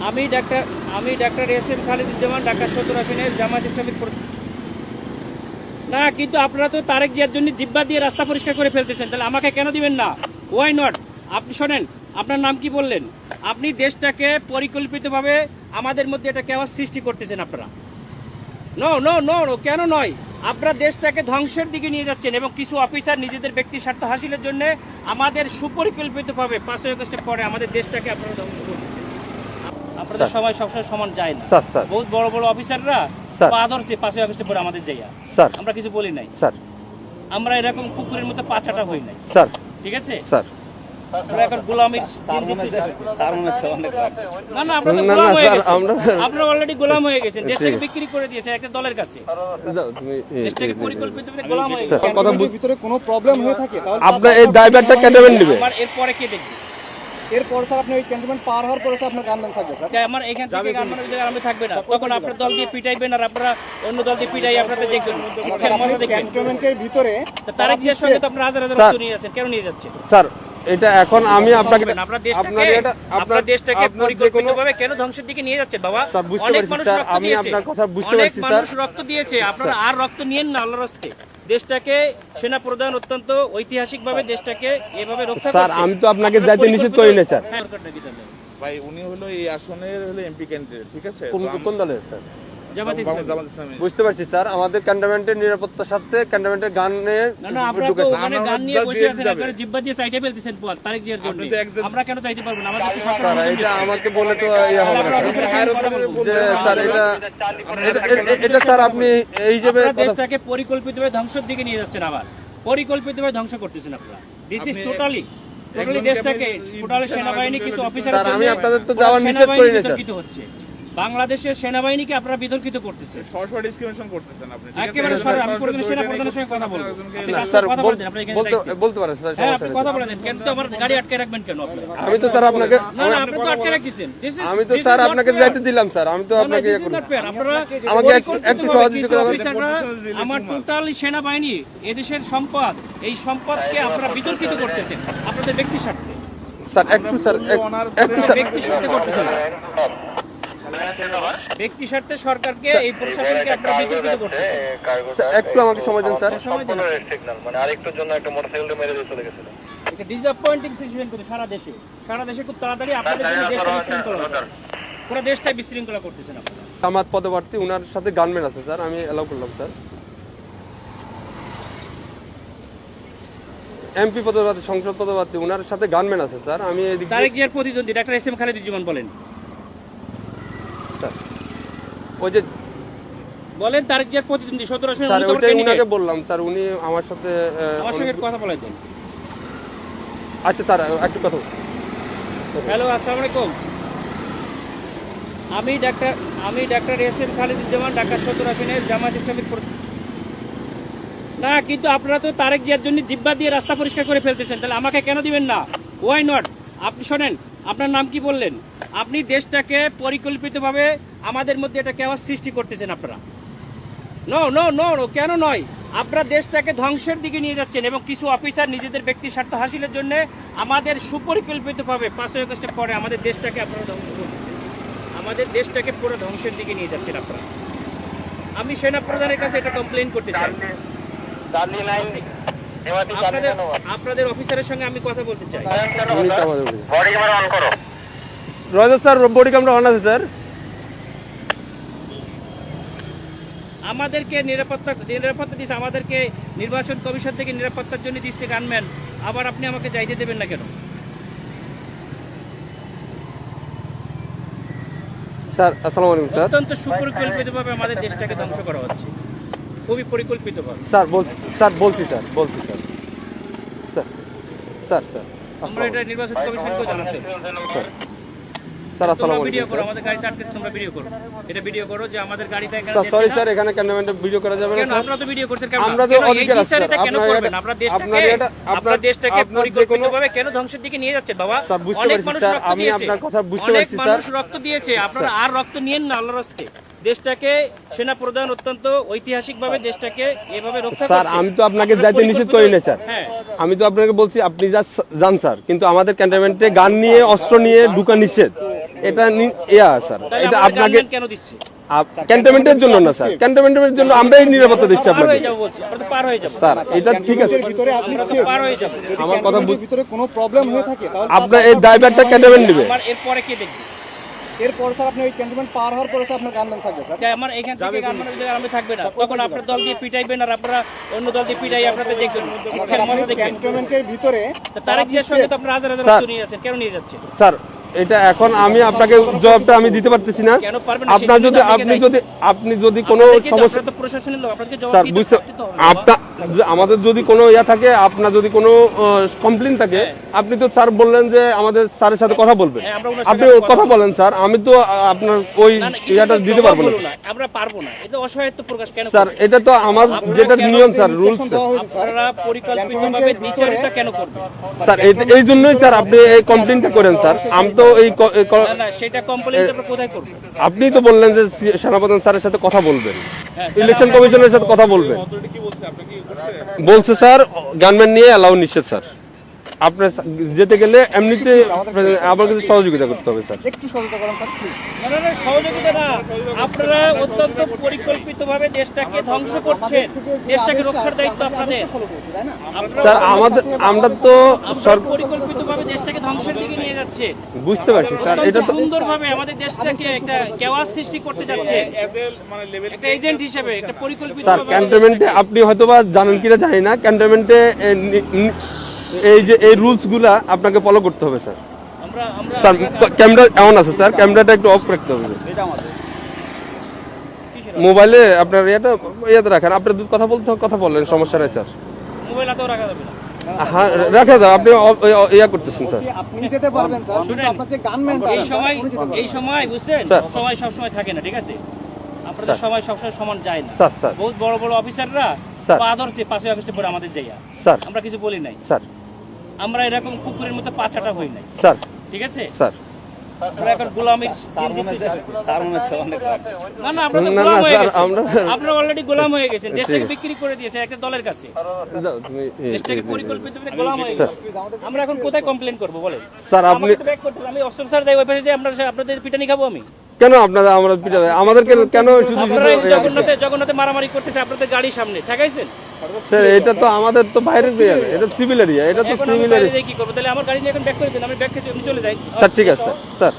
আমি doctor SM. Khaliduzzaman, Dhaka 17 আসনের Jamaat Islamic. না, কিন্তু আপনারা তো তারেক জিয়ার জন্য জিব্বা দিয়ে রাস্তা পরিষ্কার করে ফেলতেছেন, তাহলে আমাকে কেন দিবেন না? Why not? আপনি শোনেন, আপনার নাম কি বললেন? আপনি দেশটাকে পরিকল্পিতভাবে আমাদের মধ্যে এটা কেওয়াস সৃষ্টি করতেছেন আপনারা। নো নো নো নো, কেন নয়? আপনারা দেশটাকে ধ্বংসের দিকে নিয়ে যাচ্ছেন এবং কিছু অফিসার নিজেদের ব্যক্তি স্বার্থ হাসিলের জন্য আমাদের সুপরিকল্পিতভাবে 5ই আগস্টের পরে আমাদের দেশটাকে আপনারা ধ্বংস করতেছেন। আপনাদের সময় সবসময় সমান যায় না। বহুত বড় বড় অফিসাররা আদর্শে 5ই আগস্টের পরে আমাদের যাইয়া আমরা কিছু বলি নাই স্যার। আমরা এরকম কুকুরের মতো পাছাটা হই নাই স্যার, ঠিক আছে স্যার? এখন গোলামির না না, আপনারা অলরেডি গোলাম হয়ে গেছেন, দেশটাকে বিক্রি করে দিয়েছেন একটা দলের কাছে। দেশটাকে পরিকল্পিতভাবে গোলাম হয়ে গেছে। কথার ভিতরে কোনো প্রবলেম হয়ে থাকে তাহলে আপনি এই দায়ভারটা কেটে নেবেন। এরপরে কে দেখবে? এরপর স্যার আপনি ওই ক্যান্টনমেন্ট পার হওয়ার পরে আপনার গানম্যান থাকবে স্যার। আমার এখান থেকে গানম্যানের ভিতরে আমি থাকবে না, তখন আপনার দল দিয়ে পিটাইবেন আর আপনারা অন্য দল দিয়ে পিটাই আপনাদের দেখবেন। ক্যান্টনমেন্টের ভিতরে তারেক জিয়ার সঙ্গে তো আপনারা হাজার হাজার লোক নিয়ে যাচ্ছেন, কেন নিয়ে যাচ্ছেন স্যার? এটা এখন আমি আপনাকে আপনার দেশটাকে পরিকল্পিতভাবে কেন ধ্বংসের দিকে নিয়ে যাচ্ছেন বাবা? অনেক মানুষ রক্ত দিয়েছে, অনেক মানুষ রক্ত দিয়েছে, আপনারা আর রক্ত নিয়েন না আল্লাহর রাস্তায়। দেশটাকে সেনা প্রধান অত্যন্ত ঐতিহাসিকভাবে দেশটাকে এভাবে রক্ষা করছে। স্যার আমি তো আপনাকে যাইতে নিষেধ করি না স্যার। ভাই উনি হলো এই আসনের হলো এমপি ক্যান্ডিডেট, ঠিক আছে? কোন দলের স্যার? জামাত ইসলামী। বুঝতে পারছি স্যার, আমাদের ক্যান্টনমেন্টের নিরাপত্তার সাথে ক্যান্টনমেন্টের গান নিয়ে না আপনারা তো ওখানে গান নিয়ে বসে আছেন, আপনারা জিব্বা দিয়ে সাইডে ফেলতেছেন তারেক জিয়ার জন্য। আমরা কেন চাইতে পারবো না? আমাদের স্যার এটা আমাকে বলে তো ইয়া হবে না যে স্যার এটা স্যার আপনি এই যে দেশটাকে পরিকল্পিতভাবে ধ্বংসের দিকে নিয়ে যাচ্ছেন, আবার পরিকল্পিতভাবে ধ্বংস করতেছেন আপনারা। দিস ইজ টোটালি দেশটাকে টোটালি সেনাবাহিনী কিছু অফিসার স্যার আমি আপনাদের তো যাওয়ার নিষেধ করি না স্যার। হচ্ছে বাংলাদেশের সেনাবাহিনীকে আপনারা বিতর্কিত করতেছেন, সরাসরি ডিসক্রিমিনেশন করতেছেন আপনি। একেবারে সরাসরি আমি প্রথমে সেনা প্রধানের সঙ্গে কথা বলবো। স্যার বলতে পারেন স্যার, হ্যাঁ আপনি কথা বলেন, কেন তো আমার গাড়ি আটকে রাখবেন কেন আপনি? আমি তো স্যার আপনাকে না না, আপনি তো আটকে রাখছেন। আমি তো স্যার আপনাকে যাইতে দিলাম স্যার, আমি তো আপনাকে আপনারা আমাকে একটু সহযোগিতা করবেন। আমার টোটালি সেনাবাহিনী এদেশের সম্পদ, এই সম্পদকে আপনারা বিতর্কিত করতেছেন আপনাদের ব্যক্তি স্বার্থে। স্যার একটু স্যার ব্যক্তি স্বার্থে করতেছেন, ব্যক্তি স্বার্থে সরকারকে এই প্রশাসনকে আপনারা বিতর্কিত করতেছেন। একটু আমাকে সময় দেন স্যার। মানে আরেকটুর জন্য একটা মোটরসাইকেল মেরে দিয়ে চলে গেছে। এটা ডিসঅ্যাপয়েন্টিং সিচুয়েশন করে সারা দেশে খুব তাড়াতাড়ি আপনাদের জন্য দেশটা বিশৃঙ্খলা হবে, পুরো দেশটাই বিশৃঙ্খলা করতেছেন আপনারা। আমার পদপ্রার্থী উনার সাথে গানম্যান আছে স্যার, আমি এলাও করলাম স্যার। এমপি পদপ্রার্থী, সংসদ পদপ্রার্থী উনার সাথে গানম্যান আছে স্যার। আমি তারেক জিয়ার প্রতিদ্বন্দ্বী ডাক্তার এস.এম. খালিদুজ্জামান বলেন স্যার, ওই যে বলেন তারেক জিয়ার প্রতিদ্বন্দ্বী 17 আসনে স্যার ওইটাই উনাকে বললাম স্যার, উনি আমার সাথে কথা বলে দেন। আচ্ছা স্যার একটু কথা। হ্যালো, আসসালামু আলাইকুম। আমি ডাক্তার এস.এম. খালিদুজ্জামান, ঢাকা 17 আসনের জামায়াত ইসলামিক। না, কিন্তু আপনারা তো তারেক জিয়ার জন্য জিব্বা দিয়ে রাস্তা পরিষ্কার করে ফেলতেছেন, তাহলে আমাকে কেন দিবেন না? Why not? আপনি শোনেন, আপনার নাম কি বললেন? আপনি দেশটাকে পরিকল্পিতভাবে আমাদের মধ্যে এটা কেওয়াস সৃষ্টি করতেছেন আপনারা। নো নো নো নো, কেন নয়? আপনারা দেশটাকে ধ্বংসের দিকে নিয়ে যাচ্ছেন এবং কিছু অফিসার নিজেদের ব্যক্তি স্বার্থ হাসিলের জন্য আমাদের সুপরিকল্পিতভাবে 5ই আগস্টের পরে আমাদের দেশটাকে আপনারা ধ্বংস করতেছেন, আমাদের দেশটাকে পুরো ধ্বংসের দিকে নিয়ে যাচ্ছেন আপনারা। আমি সেনা প্রধানের কাছে এটা কমপ্লেইন করতে চাই। আপনাদের অফিসারের সঙ্গে আমি কথা বলতে চাই। রয়েছে স্যার, বডি ক্যামেরা অন আছে স্যার। আমাদেরকে নিরাপত্তা দিচ্ছে, আমাদেরকে নির্বাচন কমিশন থেকে নিরাপত্তার জন্য দিচ্ছে গানম্যান, আবার আপনি আমাকে যাইতে দেবেন না কেন? স্যার আসসালামু আলাইকুম স্যার। অত্যন্ত সুপরিকল্পিতভাবে আমাদের দেশটাকে ধ্বংস করা হচ্ছে, খুবই পরিকল্পিতভাবে। স্যার বলছি স্যার। আমরা এটা নির্বাচন কমিশনকে জানাতে স্যার আসসালামু আলাইকুম। ভিডিও করো, আমাদের গাড়িতে আটকে তোমরা ভিডিও করো, এটা ভিডিও করো যে আমাদের গাড়িটা এখানে। স্যার সরি স্যার, এখানে ক্যামেরাম্যানে ভিডিও করা যাবে না স্যার। আমরা তো ভিডিও করছেন কেন? আমরা তো অধিকার আছে স্যার। কেন করবেন? আপনারা দেশটাকে পরিকল্পিতভাবে কেন ধ্বংসের দিকে নিয়ে যাচ্ছেন বাবা? স্যার বুঝতে পারছি স্যার, আমি আপনার কথা বুঝতে পারছি স্যার। অনেক মানুষ রক্ত দিয়েছে, আপনারা আর রক্ত নিয়েন না আল্লাহর রাস্তায়। দেশটাকে সেনা প্রধান অত্যন্ত ঐতিহাসিকভাবে দেশটাকে এভাবে রক্ষা করছে। স্যার আমি তো আপনাকে যাইতে নিষেধ করি না স্যার। আমি তো আপনাকে বলছি আপনি যান স্যার, কিন্তু আমাদের ক্যান্টনমেন্টে গান নিয়ে অস্ত্র নিয়ে ঢুকা নিষেধ। এটা স্যার তাহলে এটা আমাদের আপনাকে গানম্যান কেন দিচ্ছে? ক্যান্টনমেন্টের জন্য না স্যার, ক্যান্টনমেন্টের জন্য আমরাই নিরাপত্তা দিচ্ছি পার আপনাকে হয়ে যাবো বলছি, আমরা তো পার হয়ে যাবো। স্যার। এটা ঠিক আছে, ক্যান্টনমেন্টের ভিতরে আপনি আমরা তো safe। পার হয়ে যাবো। যদি আমার কথা ক্যান্টনমেন্টের ভিতরে কোনো প্রবলেম হয়ে থাকে তাহলে আপনার এই দায়ভারটা ক্যান্টনমেন্ট নেবে। আমার এরপরে কে দেখবে? এরপর স্যার আপনি ওই ক্যান্টনমেন্ট পার হওয়ার পরে স্যার আপনার গানম্যান থাকবে স্যার। তাই আমার এখান থেকে গানম্যানের ভিতরে আমি থাকবে না, তখন আপনার দল দিয়ে পিটাইবেন আর আপনারা অন্য দল দিয়ে পিটাই আপনাদের দেখবেন, স্যার আপনি মজা দেখবেন। ক্যান্টনমেন্টের ভিতরে তা তারেক জিয়ার সঙ্গে তো আপনারা হাজার হাজার স্যার। অস্ত্র নিয়ে যাচ্ছেন, কেন নিয়ে যাচ্ছেন? স্যার এটা এখন আমি আপনাকে জবাবটা আমি দিতে পারতেছি না। কেন পারবেন না? আপনার সেজন্য যদি তো আপনাকে আপনি যদি কোনো আপনাদেরকে তো- সমস্যা আপনারা তো প্রশাসনের লোক, আপনাদেরকে জবাব স্যার দিতে বুঝতে তো হবে, বাবা। আপনার আমাদের যদি কোনো ইয়া থাকে, আপনার যদি কোনো কমপ্লেন থাকে, আপনি তো স্যার বললেন যে আমাদের স্যারের সাথে কথা বলবেন, হ্যাঁ, আমরা ওনার আপনি সাথে কথা বলেন স্যার, আমি তো আপনার ওই না, না, ইয়াটা এটা দিতে জবাব পারবো না বলো না, আমরা পারবো না, এটা অসহায়ত্ব প্রকাশ কেন স্যার। করবেন? এটা তো আমার যেটা কেন নিয়ম স্যার, রুলস ইনস্ট্রাকশন দেওয়া হয়েছে স্যার। আপনারা পরিকল্পিতভাবে দ্বিচারিতা কেন করবেন? স্যার। এই জন্যই স্যার আপনি এই কমপ্লেনটা করেন স্যার। আমি তো না না, সেটা কমপ্লেইন আমরা কোথায় করব? আপনি তো বললেন যে সেনাপ্রধান স্যারের সাথে কথা বলবেন, হ্যাঁ, ইলেকশন কমিশনের সাথে কথা বলবেন। বলছে স্যার গানম্যান নিয়ে অ্যালাউ নিষেধ স্যার। আপনার যেতে গেলে এমনিতে আমার কাছে সহযোগিতা করতে হবে স্যার। একটু সহযোগিতা করেন স্যার প্লিজ। না না না, সহযোগিতা না, আপনারা অত্যন্ত পরিকল্পিতভাবে দেশটাকে ধ্বংস করছেন, দেশটাকে রক্ষার দায়িত্ব আপনাদের। ফলো করছি তাই না? আপনারা স্যার আমরা তো আপনারা পরিকল্পিতভাবে দেশটাকে ধ্বংসের দিকে নিয়ে যাচ্ছে, বুঝতে পারছি স্যার। এটা তো সুন্দরভাবে আমাদের দেশটাকে একটা কেওয়াস সৃষ্টি করতে যাচ্ছে, মানে লেভেল একটা এজেন্ট হিসেবে একটা পরিকল্পিত স্যার ক্যান্টনমেন্টে আপনি হয়তোবা জানেন কিনা জানি না, ক্যান্টনমেন্টে এই যে এই রুলস গুলা আপনাকে ফলো করতে হবে স্যার। আমরা আমরা স্যার ক্যামেরা এমন আছে স্যার, ক্যামেরাটা একটু অফ রাখতে হবে। মোবাইলে আপনার ইয়াতে রাখেন, আপনার কথা বলতে কথা বললেন, সমস্যা নাই স্যার। মোবাইল হাতেও রাখা যাবে না। হ্যাঁ রাখা যাবে, আপনি ইয়া করতেছেন স্যার। যে আপনি যেতে পারবেন স্যার, কিন্তু শুনেন, আপনার যে গানম্যানটা এই সময় বুঝছেন, স্যার। সময় সব সময় থাকে না, ঠিক আছে? আপনাদের সময় সবসময় সমান যায় না। স্যার স্যার বহুত বড় বড় অফিসাররা স্যার। পা ধরছে 5ই আগস্টের পরে আমাদের যাইয়া, স্যার আমরা কিছু বলি নাই, স্যার আমরা এরকম কুকুরের মতো পাছাটা হই নাই, স্যার ঠিক আছে? স্যার আমরা এখন গোলামির না না, আমরা তো না, গোলাম না, হয়ে স্যার, গেছি, আমরা- আপনারা অলরেডি গোলাম হয়ে গেছেন, ঠিক দেশটাকে আছে। বিক্রি করে দিয়েছেন একটা দলের কাছে, যাও, তুমি দেশটাকে পরিকল্পিতভাবে গোলাম হয়ে গেছে। আমরা এখন কোথায় কমপ্লেন করবো বলেন? স্যার আপনি আমাকে তো back করতে হবে, আমি অস্ত্র ছাড় দেয় ওই পাশে যে আমরা আপনাদের পিটানি খাবো আমি? কেন আপনারা আমরা পিটাবে আমাদেরকে কেন শুধু আপনারা এই জগন্নাথে মারামারি করতেছে আপনাদের গাড়ির সামনে ঠেকাইছেন। স্যার এটা তো আমাদের তো বাইরের এরিয়া, এটা সিভিল এরিয়া, এটা তো এখন আমি সিভিল বাইরে এরিয়া। যাই কি করবো? তাহলে আমার গাড়ি নিয়ে এখন ব্যাক করে দিন, আমি ব্যাক খেয়ে চলে যাই। স্যার ঠিক আছে স্যার।